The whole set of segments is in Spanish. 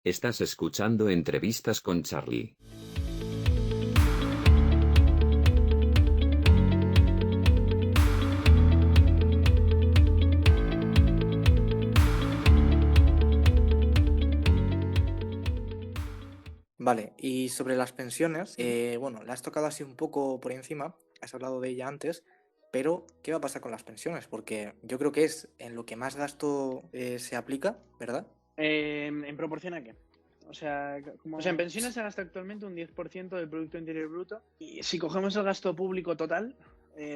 Estás escuchando Entrevistas con Charlie. Vale, y sobre las pensiones, bueno, la has tocado así un poco por encima, has hablado de ella antes, pero ¿qué va a pasar con las pensiones? Porque yo creo que es en lo que más gasto se aplica, ¿verdad? ¿En proporción a qué? O sea, en pensiones se gasta actualmente un 10% del Producto Interior Bruto y si cogemos el gasto público total,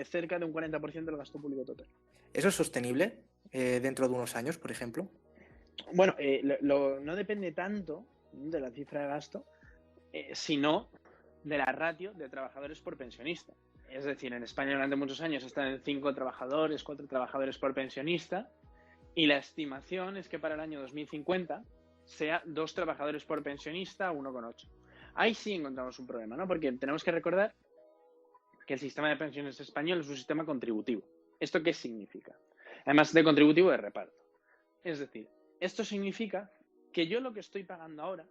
cerca de un 40% del gasto público total. ¿Eso es sostenible dentro de unos años, por ejemplo? Bueno, no depende tanto de la cifra de gasto, sino de la ratio de trabajadores por pensionista. Es decir, en España durante muchos años están en 5 trabajadores, 4 trabajadores por pensionista, y la estimación es que para el año 2050 sea 2 trabajadores por pensionista, 1,8. Ahí sí encontramos un problema, ¿no? Porque tenemos que recordar que el sistema de pensiones español es un sistema contributivo. ¿Esto qué significa? Además de contributivo, de reparto. Es decir, esto significa que yo lo que estoy pagando ahora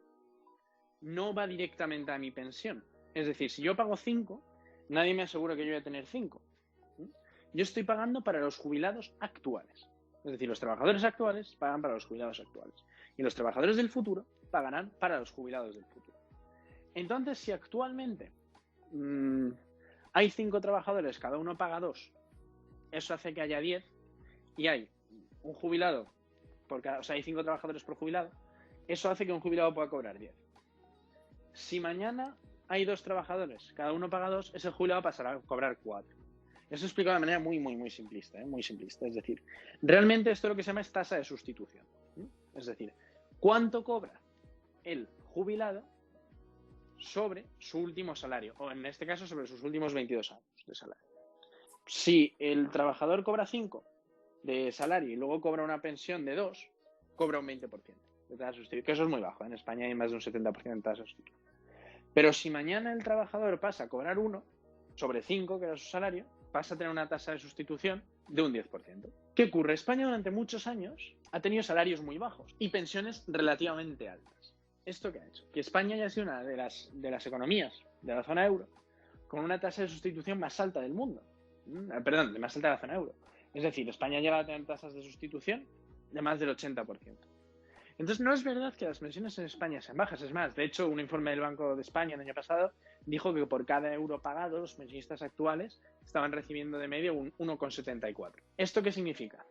no va directamente a mi pensión. Es decir, si yo pago 5, nadie me asegura que yo voy a tener 5. Yo estoy pagando para los jubilados actuales. Es decir, los trabajadores actuales pagan para los jubilados actuales. Y los trabajadores del futuro pagarán para los jubilados del futuro. Entonces, si actualmente hay 5 trabajadores, cada uno paga 2, eso hace que haya 10, y hay un jubilado, o sea, hay 5 trabajadores por jubilado, eso hace que un jubilado pueda cobrar 10. Si mañana hay 2 trabajadores, cada uno paga 2, ese jubilado pasará a cobrar 4. Eso explicado de manera muy simplista, muy simplista. Es decir, realmente esto lo que se llama es tasa de sustitución. Es decir, ¿cuánto cobra el jubilado sobre su último salario? O en este caso, sobre sus últimos 22 años de salario. Si el trabajador cobra 5 de salario y luego cobra una pensión de 2, cobra un 20% de tasa de sustitución, que eso es muy bajo. En España hay más de un 70% de tasa de sustitución. Pero si mañana el trabajador pasa a cobrar 1 sobre 5, que era su salario, pasa a tener una tasa de sustitución de un 10%. ¿Qué ocurre? España durante muchos años ha tenido salarios muy bajos y pensiones relativamente altas. ¿Esto qué ha hecho? Que España haya sido una de las economías de la zona euro con una tasa de sustitución más alta del mundo. Perdón, más alta de la zona euro. Es decir, España llega a tener tasas de sustitución de más del 80%. Entonces, no es verdad que las pensiones en España sean bajas. Es más, de hecho, un informe del Banco de España el año pasado dijo que por cada euro pagado, los pensionistas actuales estaban recibiendo de media un 1,74. ¿Esto qué significa?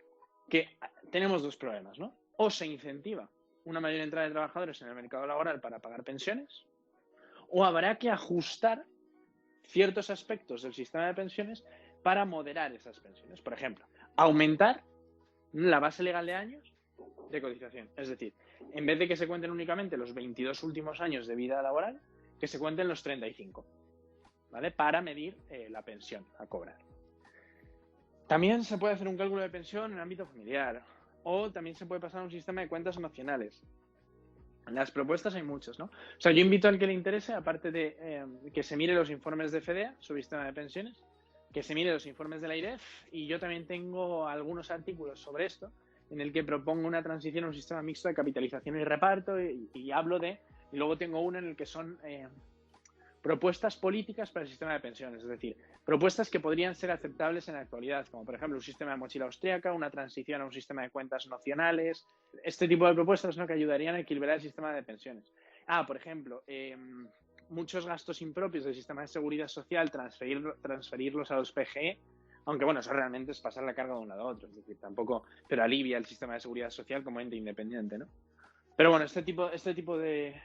Que tenemos dos problemas, ¿no? O se incentiva una mayor entrada de trabajadores en el mercado laboral para pagar pensiones, o habrá que ajustar ciertos aspectos del sistema de pensiones para moderar esas pensiones. Por ejemplo, aumentar la base legal de años de cotización. Es decir, en vez de que se cuenten únicamente los 22 últimos años de vida laboral, que se cuenten los 35, ¿vale? Para medir la pensión a cobrar. También se puede hacer un cálculo de pensión en el ámbito familiar, o también se puede pasar a un sistema de cuentas nacionales. Las propuestas hay muchas, ¿no? O sea, yo invito al que le interese, aparte de que se mire los informes de FEDEA sobre sistema de pensiones, que se mire los informes de la IREF, y yo también tengo algunos artículos sobre esto, en el que propongo una transición a un sistema mixto de capitalización y reparto, y hablo de, y luego tengo uno en el que son propuestas políticas para el sistema de pensiones, es decir, propuestas que podrían ser aceptables en la actualidad, como por ejemplo un sistema de mochila austríaca, una transición a un sistema de cuentas nacionales, este tipo de propuestas, ¿no?, que ayudarían a equilibrar el sistema de pensiones. Por ejemplo, muchos gastos impropios del sistema de seguridad social, transferirlos a los PGE, aunque bueno, eso realmente es pasar la carga de un lado a otro, es decir, tampoco, pero alivia el sistema de seguridad social como ente independiente, ¿no? Pero bueno, este tipo de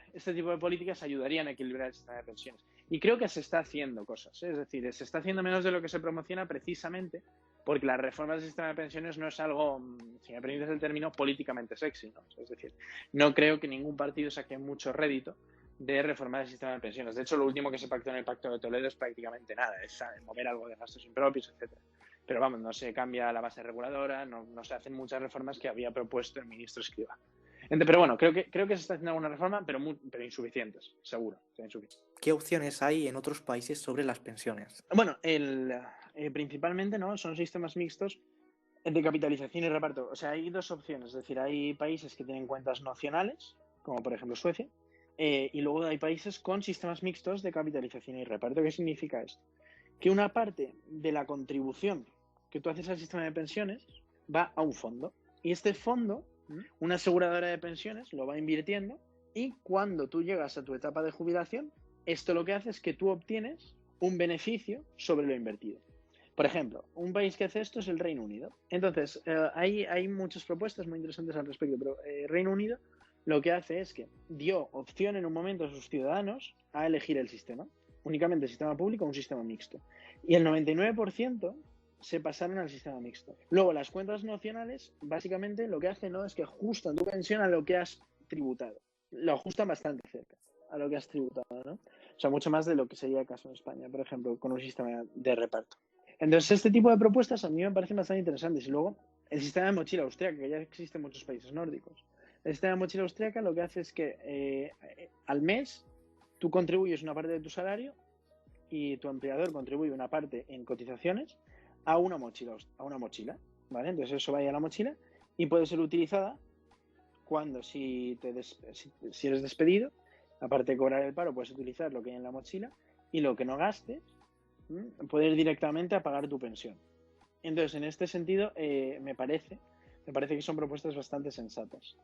políticas ayudarían a equilibrar el sistema de pensiones. Y creo que se está haciendo cosas, ¿eh? Es decir, se está haciendo menos de lo que se promociona precisamente porque la reforma del sistema de pensiones no es algo, si me permites el término, políticamente sexy, ¿no? Es decir, no creo que ningún partido saque mucho rédito de reformar el sistema de pensiones. De hecho, lo último que se pactó en el Pacto de Toledo es prácticamente nada, es mover algo de gastos impropios, etcétera. Pero vamos, no se cambia la base reguladora, no se hacen muchas reformas que había propuesto el ministro Escrivá. Pero bueno, creo que se está haciendo alguna reforma, pero insuficientes, seguro. ¿Qué opciones hay en otros países sobre las pensiones? Bueno, principalmente, ¿no?, son sistemas mixtos de capitalización y reparto. O sea, hay dos opciones. Es decir, hay países que tienen cuentas nacionales, como por ejemplo Suecia, y luego hay países con sistemas mixtos de capitalización y reparto. ¿Qué significa esto? Que una parte de la contribución que tú haces al sistema de pensiones va a un fondo. Y este fondo, una aseguradora de pensiones, lo va invirtiendo y cuando tú llegas a tu etapa de jubilación, esto lo que hace es que tú obtienes un beneficio sobre lo invertido. Por ejemplo, un país que hace esto es el Reino Unido. Entonces, hay muchas propuestas muy interesantes al respecto, pero Reino Unido lo que hace es que dio opción en un momento a sus ciudadanos a elegir el sistema. Únicamente el sistema público o un sistema mixto. Y el 99% se pasaron al sistema mixto. Luego, las cuentas nacionales, básicamente, lo que hacen no es que ajustan tu pensión a lo que has tributado. Lo ajustan bastante cerca a lo que has tributado, ¿no? O sea, mucho más de lo que sería el caso en España, por ejemplo, con un sistema de reparto. Entonces, este tipo de propuestas a mí me parecen bastante interesantes. Y luego, el sistema de mochila austríaca, que ya existe en muchos países nórdicos. El sistema de mochila austríaca lo que hace es que al mes tú contribuyes una parte de tu salario y tu empleador contribuye una parte en cotizaciones a una mochila, ¿vale? Entonces eso va a ir a la mochila y puede ser utilizada cuando si eres despedido, aparte de cobrar el paro, puedes utilizar lo que hay en la mochila y lo que no gastes puede ir directamente a pagar tu pensión. Entonces, en este sentido, me parece que son propuestas bastante sensatas.